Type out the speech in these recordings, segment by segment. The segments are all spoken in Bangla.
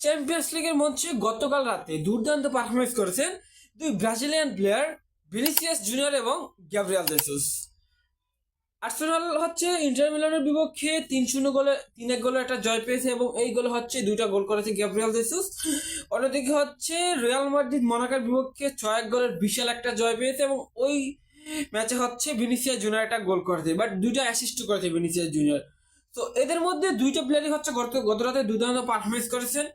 চ্যাম্পিয়ন্স লিগের মঞ্চে গতকাল রাতে দুর্দান্ত পারফরমেন্স করেছেন দুই ব্রাজিলিয়ান প্লেয়ার ভিনিসিয়াস জুনিয়র এবং গ্যাব্রিয়েল জেসুস। আর্সেনাল হচ্ছে ইন্টার মিলানের বিপক্ষে 3-0 গোলে 3-1 গোলে একটা জয় পেয়েছে এবং এই গোলে হচ্ছে 2টা গোল করেছে গ্যাব্রিয়েল জেসুস। অন্যদিকে হচ্ছে রিয়াল মাদ্রিদ মনাকোর বিপক্ষে 6-1 গোলের বিশাল একটা জয় পেয়েছে এবং ওই ম্যাচে হচ্ছে ভিনিসিয়াস জুনিয়র একটা গোল করেছে, বাট 2টা অ্যাসিস্ট করেছে ভিনিসিয়াস জুনিয়র। তো এদের মধ্যে 2টা প্লেয়ারই হচ্ছে গত রাতে দুর্দান্ত পারফরমেন্স করেছেন।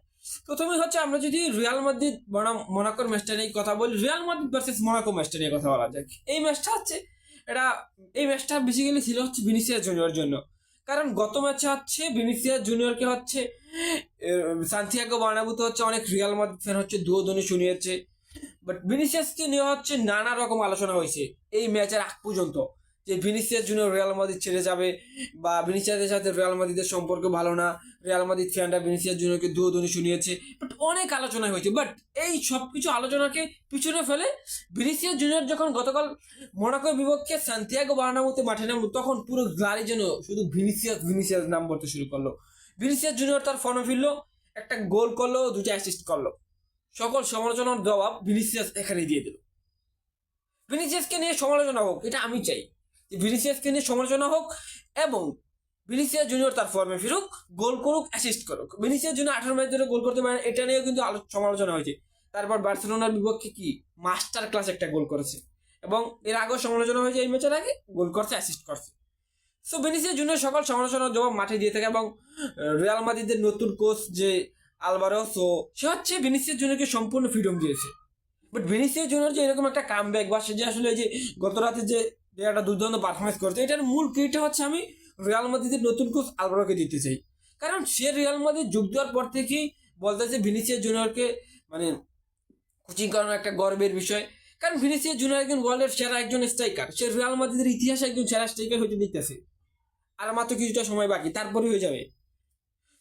প্রথমে হচ্ছে আমরা যদি রিয়াল মাদ্রিদ বনাম মনাকোর ম্যাচটা নিয়ে কথা বলি, রিয়াল মাদ্রিদ ভার্সেস মনাকো ম্যাচটা নিয়ে কথা বলা যাক। এই ম্যাচটা হচ্ছে এই ম্যাচটা বেসিক্যালি ছিল হচ্ছে ভিনিসিয়াস জুনিয়র জন্য, কারণ গত ম্যাচে হচ্ছে ভিনিসিয়াস জুনিয়রকে হচ্ছে সান্তিয়াগো বার্নাব্যুতে হচ্ছে অনেক রিয়াল মাদ্রিদ ফ্যান হচ্ছে দুয়োদনে শুনিয়েছে, বাট ভিনিসিয়াসকে নিয়ে হচ্ছে নানা রকম আলোচনা হয়েছে এই ম্যাচের আগ পর্যন্ত, যে ভিনিসিয়াস জুনিয়র রিয়াল মাদ্রিদ ছেড়ে যাবে বা ভিনিসিয়াসের সাথে রিয়াল মাদ্রিদের সম্পর্ক ভালো না, রিয়াল মাদ্রিদ ফ্যানরা ভিনিসিয়াস জুনিয়রকে দুয়োদনে শুনিয়েছে, বাট অনেক আলোচনা হয়েছে। বাট এই সব কিছু আলোচনাকে পিছনে ফেলে ভিনিসিয়াস জুনিয়র যখন গতকাল মোনাকোর বিপক্ষে সান্তিয়াগো বার্নাব্যুতে মাঠে নামলো, তখন পুরো গ্লারি যেন শুধু ভিনিসিয়াস নাম বলতে শুরু করলো। ভিনিসিয়াস জুনিয়র তার ফর্মে ফিরলো, একটা গোল করলো, 2টা অ্যাসিস্ট করলো। সকল সমালোচনার জবাব ভিনিসিয়াস এখানে দিয়ে দিল। ভিনিসিয়াসকে নিয়ে সমালোচনা হোক, এটা আমি চাই যে ভিনিসিয়াসকে নিয়ে সমালোচনা হোক এবং ভিনিসিয়াস জুনিয়র তার ফর্মে ফিরুক, গোল করুক, অ্যাসিস্ট করুক। ভিনিসিয়াস জুনিয়র 18 ম্যাচ ধরে গোল করতে পারে, এটা নিয়েও কিন্তু সমালোচনা হয়েছে। তারপর বার্সেলোনার বিপক্ষে কি মাস্টার ক্লাস একটা গোল করেছে এবং এর আগেও সমালোচনা হয়েছে, এই ম্যাচের আগে গোল করছে, অ্যাসিস্ট করছে। সো ভিনিসিয়াস জুনিয়র সকল সমালোচনার জবাব মাঠে দিয়ে থাকে এবং রিয়াল মাদ্রিদের নতুন কোচ যে আলভারো, সে হচ্ছে ভিনিসিয়াস জুনিয়রকে সম্পূর্ণ ফ্রিডম দিয়েছে। বাট ভিনিসিয়াস জুনিয়র যে এরকম একটা কামব্যাক বা সে যে আসলে যে গত রাতে যে একটা দুর্দান্ত পারফরমেন্স করছে, এটার মূল ক্রেডিটটা হচ্ছে আমি রিয়াল মাদ্রিদের নতুন কোচ আলভারোকে দিতে চাই। কারণ সে রিয়াল মাদ্রিদ যোগ দেওয়ার পর থেকেই বলতেছে ভিনিসিয়াস জুনিয়রকে মানে কোচিং করানো একটা গর্বের বিষয়। কারণ ভিনিসিয়াস জুনিয়র একজন ওয়ার্ল্ডের সেরা একজন স্ট্রাইকার, সে রিয়াল মাদ্রিদের ইতিহাসে একজন সেরা স্ট্রাইকার হতে দিতেছে, আর মাত্র কিছুটা সময় বাকি, তারপরে হয়ে যাবে।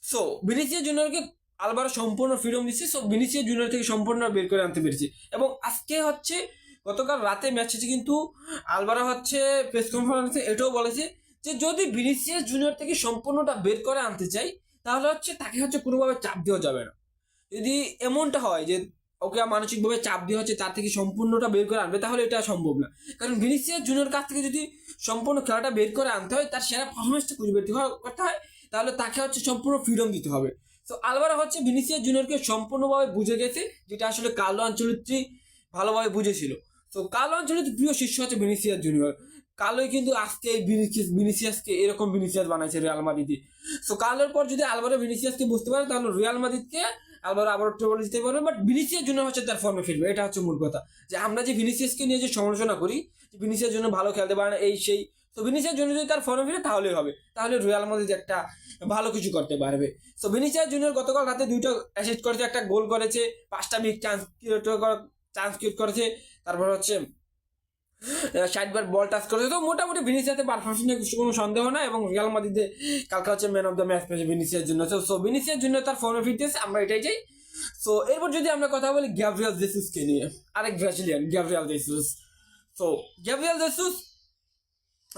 সো ভিনিসিয়াস জুনিয়রকে আলভারো সম্পূর্ণ ফ্রিডম দিচ্ছে, সো ভিনিসিয়াস জুনিয়র থেকে সম্পূর্ণ বের করে আনতে পেরেছে। এবং আজকে হচ্ছে গতকাল রাতে ম্যাচ শেষে কিন্তু আলভারো হচ্ছে প্রেস কনফারেন্সে এটাও বলেছে যে যদি ভিনিসিয়াস জুনিয়র থেকে সম্পূর্ণটা বের করে আনতে চাই, তাহলে হচ্ছে তাকে হচ্ছে কোনোভাবে চাপ দেওয়া যাবে না। যদি এমনটা হয় যে ওকে মানসিকভাবে চাপ দেওয়া হচ্ছে তার থেকে সম্পূর্ণটা বের করে আনবে, তাহলে এটা সম্ভব না। কারণ ভিনিসিয়াস জুনিয়র কাছ থেকে যদি সম্পূর্ণ খেলাটা বের করে আনতে হয়, তার সেরা পারফরমেন্সটা খুঁজে বের করতে হয়, তাহলে তাকে হচ্ছে সম্পূর্ণ ফ্রিডম দিতে হবে। তো আলভারো হচ্ছে ভিনিসিয়াস জুনিয়রকে সম্পূর্ণভাবে বুঝে গেছে, যেটা আসলে কার্লো আনচেলত্তি ভালোভাবে বুঝেছিল। তো কার্লো আনচেলত্তির প্রিয় শিষ্য হচ্ছে ভিনিসিয়াস জুনিয়র। কার্লোই কিন্তু আজকে এই ভিনিসিয়াসকে এরকম ভিনিসিয়াস বানাইছে রিয়াল মাদ্রিদে। তো কার্লোর পর যদি আলভারো ভিনিসিয়াসকে বুঝতে পারে, তাহলে রিয়াল মাদ্রিদকে আলভারো আবার ট্রেবল জিতে পারবে। বাট ভিনিসিয়াস জুনিয়র হচ্ছে তার ফর্মে ফিরবে, এটা হচ্ছে মূল কথা। যে আমরা যে ভিনিসিয়াসকে নিয়ে যে সমালোচনা করি যে ভিনিসিয়াস জন্য ভালো খেলতে পারে না এই সেই, তো ভিনিসিয়াস জুনিয়র যদি তার ফর্মে ফিরে তাহলেই হবে, তাহলে রিয়াল মাদ্রিদ একটা ভালো কিছু করতে পারবে। তো ভিনিসিয়াস জুনিয়র গতকাল রাতে 2টা অ্যাসিস্ট করেছে, একটা গোল করেছে, 5টা বিগ চান্স ক্রিয়েট করেছে, তারপর হচ্ছে 60 বার বল টাচ করেছে। তো মোটামুটি ভিনিসিয়াসের পারফরমেন্স নিয়ে কোনো সন্দেহ না এবং রিয়াল মাদ্রিদে কালকে হচ্ছে ম্যান অফ দ্য ম্যাচ পেয়েছে ভিনিসিয়াস জন্য। সো ভিনিসিয়াস জন্য তার ফর্মে ফিরতেছে, আমরা এটাই চাই। সো এরপর যদি আমরা কথা বলি গ্যাব্রিয়েল জেসুসকে নিয়ে, আরেক Brazilian Gabriel Jesus. So Gabriel Jesus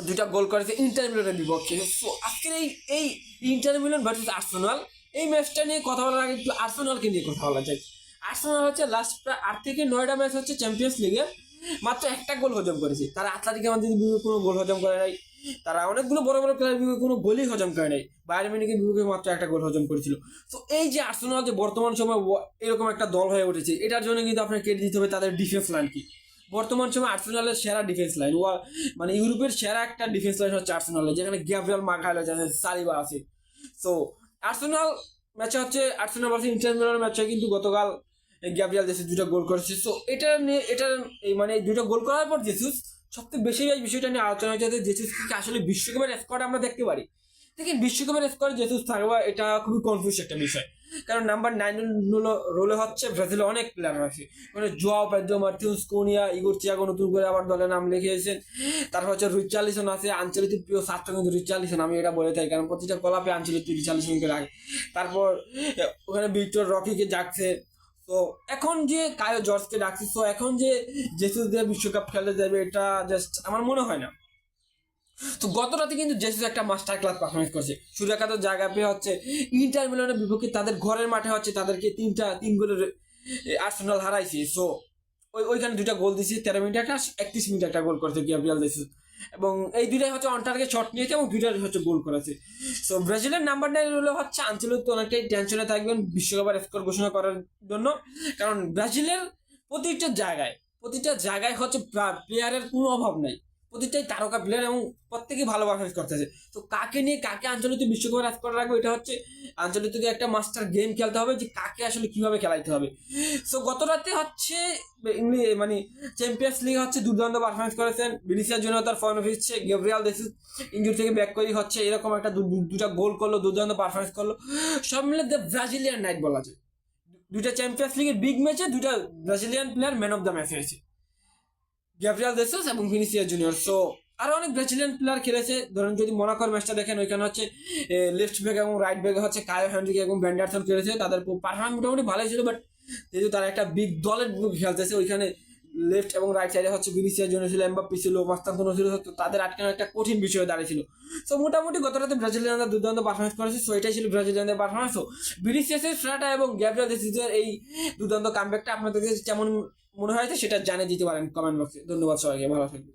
2টা গোল করেছে ইন্টার মিলানের বিপক্ষে। সো আজকের এই ইন্টার মিলান ভার্সেস আর্সেনাল এই ম্যাচটা নিয়ে কথা বলার আগে একটু আর্সেনালকে নিয়ে কথা বলা যায়। আর্সেনাল হচ্ছে লাস্ট প্রায় 8 থেকে 9টা ম্যাচ হচ্ছে চ্যাম্পিয়ন্স লিগে মাত্র একটা গোল হজম করেছে। তারা আটলেটিকো মাদ্রিদের বিপক্ষে কোনো গোল হজম করে নাই, তারা অনেকগুলো বড় বড় প্লেয়ারের বিপক্ষে কোনো গোলই হজম করে নাই, বায়ার্ন মিউনিখের বিপক্ষে মাত্র একটা গোল হজম করেছিল। তো এই যে আর্সেনাল যে বর্তমান সময় এরকম একটা দল হয়ে উঠেছে, এটার জন্য কিন্তু আপনার ক্রেডিট দিতে হবে তাদের ডিফেন্স লাইন কি। বর্তমান সময় আর্সেনালের সেরা ডিফেন্স লাইন, মানে ইউরোপের সেরা একটা ডিফেন্স লাইন হচ্ছে আর্সেনালের, যেখানে গ্যাব্রিয়েল মাগালেস আছে, সালিবা আছে। সো আর্সেনাল ম্যাচে হচ্ছে আর্সেনাল ভার্সেস ইন্টার মিলানের ম্যাচে কিন্তু গতকাল গ্যাব্রিয়েল জেসুস 2টা গোল করেছে। সো এটা নিয়ে মানে 2টা গোল করার পর জেসুস সবথেকে বেশি এই বিষয়টা নিয়ে আলোচনা হয়েছে যে জেসুস কি আসলে বিশ্বকাপের স্কোয়াডে আমরা দেখতে পারি। দেখেন বিশ্বকাপের স্কোয়াডে জেসুস থাকবে এটা খুবই কনফিউজ একটা বিষয়, কারণ নাম্বার 9 রোলে হচ্ছে ব্রাজিলে অনেক প্লেয়ার আছে, মানে Joao Pedro, Martin's Kunia, ইগোর Thiago নতুন করে আবার দলে নাম লিখিয়েছেন। তারপর হচ্ছে রিচার্লিসন আছে, আনচেলত্তির প্রিয় ছাত্র কিন্তু রিচার্লিসন, আমি এটা বলে থাকি কারণ প্রতিটা কলাপে আনচেলত্তি রিচার্লিসনকে রাখে। তারপর ওখানে ভিক্টর রকিকে ডাকছে। তো এখন যে কায়ো জর্জকে ডাকছে, তো এখন যে জেসুস দিয়ে বিশ্বকাপ খেলতে যাবে এটা জাস্ট আমার মনে হয় না। তো গত রাতে কিন্তু জেসুস একটা মাস্টার ক্লাস পারফরমেন্স করছে, সূর্যাঘাতের জায়গা পেয়ে হচ্ছে ইন্টার মিলানের বিপক্ষে তাদের ঘরের মাঠে হচ্ছে তাদেরকে 3 গোলের আর্সেনাল হারাইছে। সো ওইখানে 2টা গোল দিয়েছে, 13 মিনিটে একটা, 31 মিনিটে একটা গোল করেছে গ্যাব্রিয়েল জেসুস, এবং এই 2টাই হচ্ছে অন টার্গেট শট নিয়েছে এবং 2টাই হচ্ছে গোল করেছে। সো ব্রাজিলের নাম্বার 9 হলে হচ্ছে আনচেলত্তি অনেকটাই টেনশনে থাকবেন বিশ্বকাপের স্কোর ঘোষণা করার জন্য, কারণ ব্রাজিলের প্রতিটা জায়গায় হচ্ছে প্লেয়ারের কোনো অভাব নাই, প্রতিটাই তারকা প্লেয়ার এবং প্রত্যেকেই ভালো পারফরমেন্স করতেছে। তো কাকে নিয়ে কাকে আঞ্চলিক বিশ্বকাপে রাজ করে রাখবে, এটা হচ্ছে আঞ্চলিককে একটা মাস্টার গেম খেলতে হবে যে কাকে আসলে কিভাবে খেলাইতে হবে। সো গত রাতে হচ্ছে মানে চ্যাম্পিয়ন্স লিগ হচ্ছে দুর্দান্ত পারফরমেন্স করেছেন ভিনিসিয়াস জুনিয়র, তার ফর্মে ফিরছে, গ্যাব্রিয়েল জেসুস ইনজুরি থেকে ব্যাক করে হচ্ছে এরকম একটা 2টা গোল করলো, দুর্দান্ত পারফরমেন্স করলো, সব মিলে দ্য ব্রাজিলিয়ান নাইট বলা যায়। 2টা চ্যাম্পিয়ন্স লিগের বিগ ম্যাচে 2টা Brazilian player man of the match হয়েছে, গ্যাব্রিয়েল জেসুস এবং ভিনিসিয়াস জুনিয়র। সো আরো অনেক ব্রাজিলিয়ান প্লেয়ার খেলেছে, ধরেন যদি মোনাকোর ম্যাচটা দেখেন ওইখানে হচ্ছে লেফট ব্যাক এবং রাইট ব্যাকে হচ্ছে কায়ো হেনরিক এবং ভ্যান্ডারসন খেলেছে, তাদের পারফরমেন্স মোটামুটি ভালোই ছিল, বাট যেহেতু তারা একটা বিগ দলের খেলতেছে ওইখানে লেফট এবং রাইট সাইডে হচ্ছে ভিনিসিয়াস জুনিয়র ছিল, এমবাপ্পে ছিল, মাস্তান্তোনো ছিল, তো তাদের আটকানো একটা কঠিন বিষয় দাঁড়িয়েছিল। সো মোটামুটি গত রাতে ব্রাজিলিয়ানরা দুর্দান্ত পারফরমেন্স করেছে। সো এটাই ছিল ব্রাজিলিয়ানদের পারফরমেন্স। সো ভিনিসিয়াসের ফ্রাটা এবং গ্যাব্রিয়েল জেসুসের এই দুর্দান্ত কামব্যাকটা আপনাদের কাছে কেমন মনে হয়েছে সেটা জানিয়ে দিতে পারেন কমেন্ট বক্সে। ধন্যবাদ সবাইকে, ভালো থাকবেন।